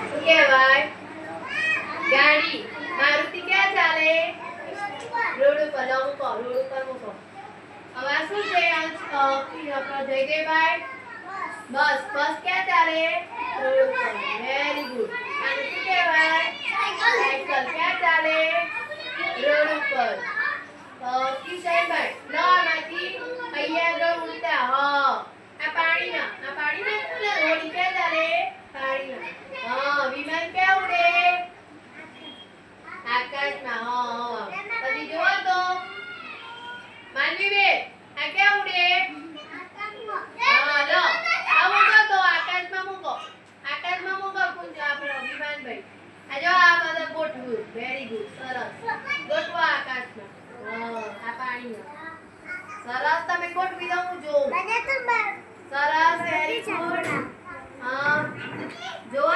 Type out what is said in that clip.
શું કહેવાય? ગાડી. મારુતિ ક્યાં ચાલે? રોડ ઉપર. લો મૂકો, રોડ ઉપર મૂકો. હવે આ શું છે? આપણો જયદેવભાઈ બસ. બસ ક્યાં ચાલે? રોડ ઉપર. Very good. આને શું કહેવાય? સાયકલ. ક્યાં ચાલે? રોડ ઉપર. કિશનભાઈ લો આમાંથી અહીંયા આગળ ઉડતા. હા, આ પાણીમાં હોડી ક્યાં ચાલે? પાણીમાં. હા, વિમાન ક્યાં ઉડે? આકાશમાં. હા, પછી જોવો તો માનવીબેન આ ક્યાં ઉડે? હા, લો આ મૂકો તો આકાશમાં મૂકો. આકાશમાં મૂકો આપણો વિમાનભાઈ. આ જો આ બધા ગોઠવું. Very good. સરસ. ગોઠવો આકાશમાં. હા, આ પાણીમાં. સરસ. તમે ગોઠવી દો હું જોઉં. સરસ. Very good. હા, જો